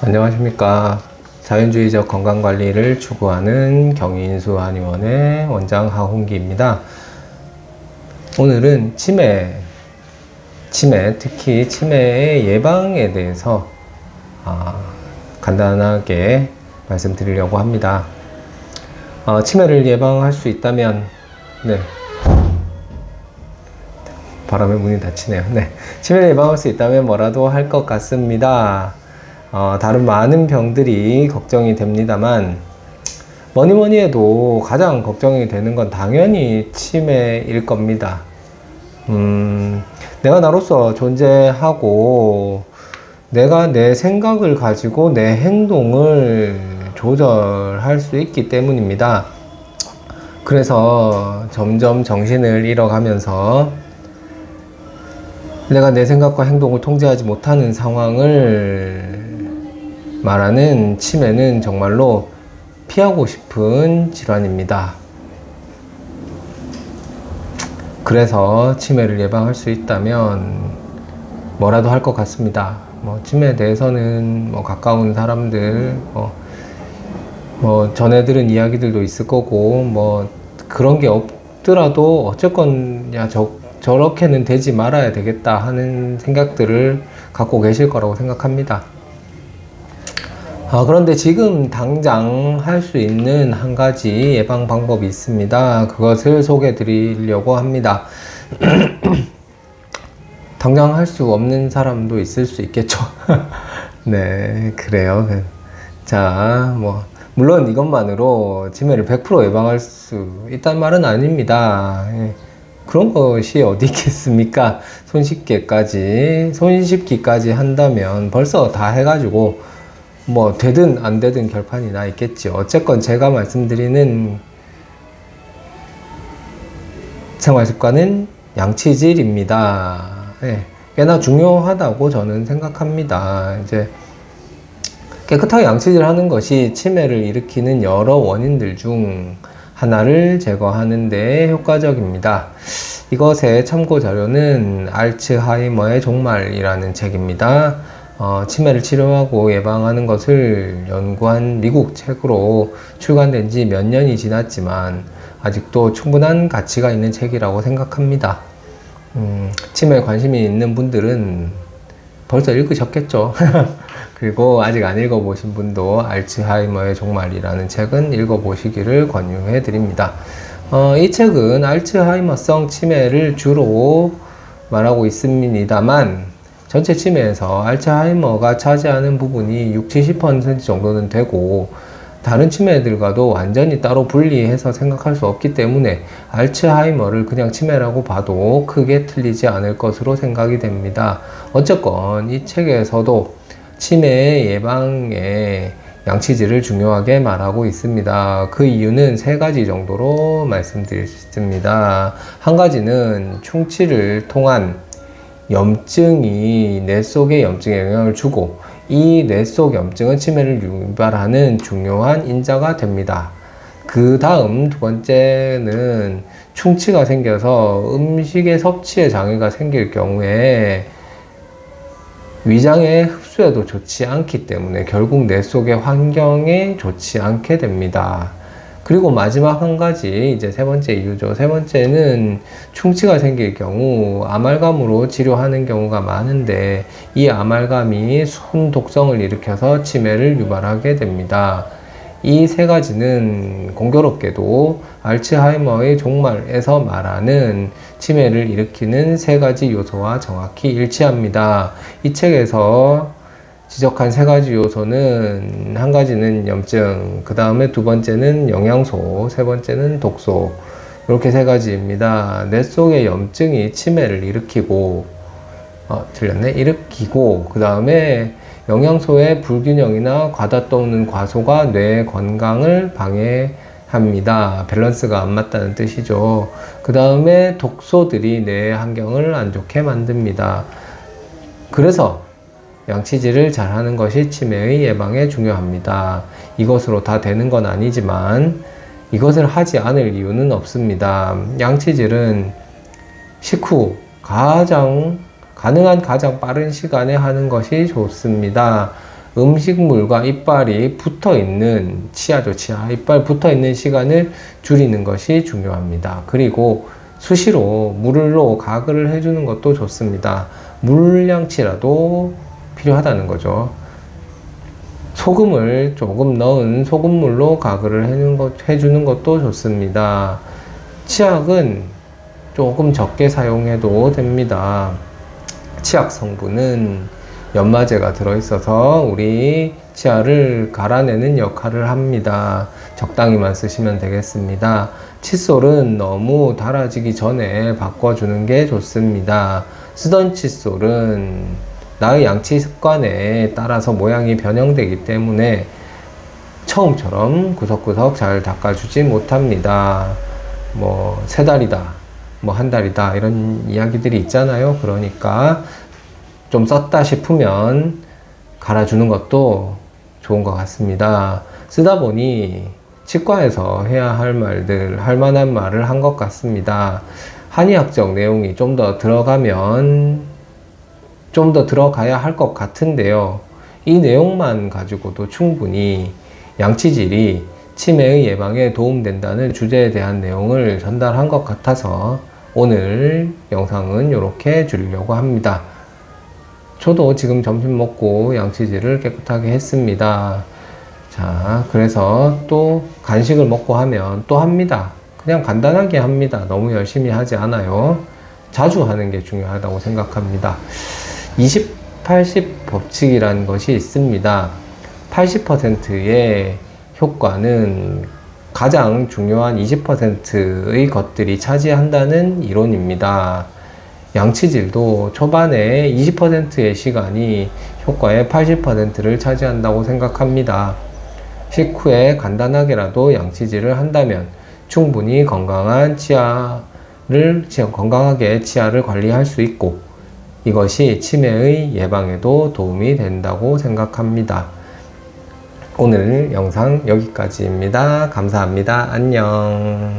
안녕하십니까. 자연주의적 건강관리를 추구하는 경인수 한의원의 원장 하홍기입니다. 오늘은 치매, 특히 치매의 예방에 대해서 간단하게 말씀드리려고 합니다. 치매를 예방할 수 있다면, 바람에 문이 닫히네요. 치매를 예방할 수 있다면 뭐라도 할 것 같습니다. 다른 많은 병들이 걱정이 됩니다만, 뭐니 해도 가장 걱정이 되는 건 당연히 치매일 겁니다. 내가 나로서 존재하고, 내가 내 생각을 가지고 내 행동을 조절할 수 있기 때문입니다. 그래서 점점 정신을 잃어가면서 내가 내 생각과 행동을 통제하지 못하는 상황을 말하는 치매는 정말로 피하고 싶은 질환입니다. 그래서 치매를 예방할 수 있다면 뭐라도 할 것 같습니다. 치매에 대해서는 가까운 사람들, 전해 들은 이야기들도 있을 거고, 그런 게 없더라도 어쨌건 저렇게는 되지 말아야 되겠다 하는 생각들을 갖고 계실 거라고 생각합니다. 그런데 지금 당장 할 수 있는 한 가지 예방 방법이 있습니다. 그것을 소개해 드리려고 합니다. 당장 할 수 없는 사람도 있을 수 있겠죠. 네, 그래요. 자, 물론 이것만으로 치매를 100% 예방할 수 있다는 말은 아닙니다. 그런 것이 어디 있겠습니까? 손쉽기까지 한다면 벌써 다 해가지고 되든 안 되든 결판이 나 있겠죠. 어쨌건 제가 말씀드리는 생활습관은 양치질입니다. 꽤나 중요하다고 저는 생각합니다. 이제 깨끗하게 양치질 하는 것이 치매를 일으키는 여러 원인들 중 하나를 제거하는 데 효과적입니다. 이것의 참고 자료는 알츠하이머의 종말이라는 책입니다. 치매를 치료하고 예방하는 것을 연구한 미국 책으로 출간된 지 몇 년이 지났지만 아직도 충분한 가치가 있는 책이라고 생각합니다. 치매에 관심이 있는 분들은 벌써 읽으셨겠죠. 그리고 아직 안 읽어보신 분도 알츠하이머의 종말이라는 책은 읽어보시기를 권유해 드립니다. 이 책은 알츠하이머성 치매를 주로 말하고 있습니다만 전체 치매에서 알츠하이머가 차지하는 부분이 60-70% 정도는 되고 다른 치매들과도 완전히 따로 분리해서 생각할 수 없기 때문에 알츠하이머를 그냥 치매라고 봐도 크게 틀리지 않을 것으로 생각이 됩니다. 어쨌건 이 책에서도 치매 예방에 양치질을 중요하게 말하고 있습니다. 그 이유는 3가지 정도로 말씀드릴 수 있습니다. 한 가지는 충치를 통한 염증이 뇌 속의 염증에 영향을 주고 이 뇌 속 염증은 치매를 유발하는 중요한 인자가 됩니다. 그 다음 2번째는 충치가 생겨서 음식의 섭취에 장애가 생길 경우에 위장의 흡수에도 좋지 않기 때문에 결국 뇌 속의 환경에 좋지 않게 됩니다. 그리고 마지막 한 가지, 이제 3번째 이유죠. 3번째는 충치가 생길 경우 아말감으로 치료하는 경우가 많은데 이 아말감이 순 독성을 일으켜서 치매를 유발하게 됩니다. 이 3가지는 공교롭게도 알츠하이머의 종말에서 말하는 치매를 일으키는 3가지 요소와 정확히 일치합니다. 이 책에서 지적한 3가지 요소는 한 가지는 염증, 그 다음에 2번째는 영양소, 3번째는 독소, 이렇게 3가지입니다. 뇌 속의 염증이 치매를 일으키고, 그 다음에 영양소의 불균형이나 과다 떠오르는 과소가 뇌 건강을 방해합니다. 밸런스가 안 맞다는 뜻이죠. 그 다음에 독소들이 뇌 환경을 안 좋게 만듭니다. 그래서 양치질을 잘 하는 것이 치매의 예방에 중요합니다. 이것으로 다 되는 건 아니지만 이것을 하지 않을 이유는 없습니다. 양치질은 식후 가능한 가장 빠른 시간에 하는 것이 좋습니다. 음식물과 이빨이 붙어 있는 치아죠, 치아. 이빨 붙어 있는 시간을 줄이는 것이 중요합니다. 그리고 수시로 물로 가글을 해주는 것도 좋습니다. 물량치라도 필요하다는 거죠. 소금을 조금 넣은 소금물로 가글을 해주는 것도 좋습니다. 치약은 조금 적게 사용해도 됩니다. 치약 성분은 연마제가 들어있어서 우리 치아를 갈아내는 역할을 합니다. 적당히만 쓰시면 되겠습니다. 칫솔은 너무 닳아지기 전에 바꿔주는 게 좋습니다. 쓰던 칫솔은 나의 양치 습관에 따라서 모양이 변형되기 때문에 처음처럼 구석구석 잘 닦아주지 못합니다. 뭐 3달이다, 뭐 1달이다 이런 이야기들이 있잖아요. 그러니까 좀 썼다 싶으면 갈아주는 것도 좋은 것 같습니다. 쓰다 보니 치과에서 해야 할 말들, 할 만한 말을 한 것 같습니다. 한의학적 내용이 좀 더 들어가야 할 것 같은데요. 이 내용만 가지고도 충분히 양치질이 치매의 예방에 도움된다는 주제에 대한 내용을 전달한 것 같아서 오늘 영상은 이렇게 줄이려고 합니다. 저도 지금 점심 먹고 양치질을 깨끗하게 했습니다. 자, 그래서 또 간식을 먹고 하면 또 합니다. 그냥 간단하게 합니다. 너무 열심히 하지 않아요. 자주 하는 게 중요하다고 생각합니다. 20-80 법칙이라는 것이 있습니다. 80%의 효과는 가장 중요한 20%의 것들이 차지한다는 이론입니다. 양치질도 초반에 20%의 시간이 효과의 80%를 차지한다고 생각합니다. 식후에 간단하게라도 양치질을 한다면 충분히 건강하게 치아를 관리할 수 있고 이것이 치매의 예방에도 도움이 된다고 생각합니다. 오늘 영상 여기까지입니다. 감사합니다. 안녕.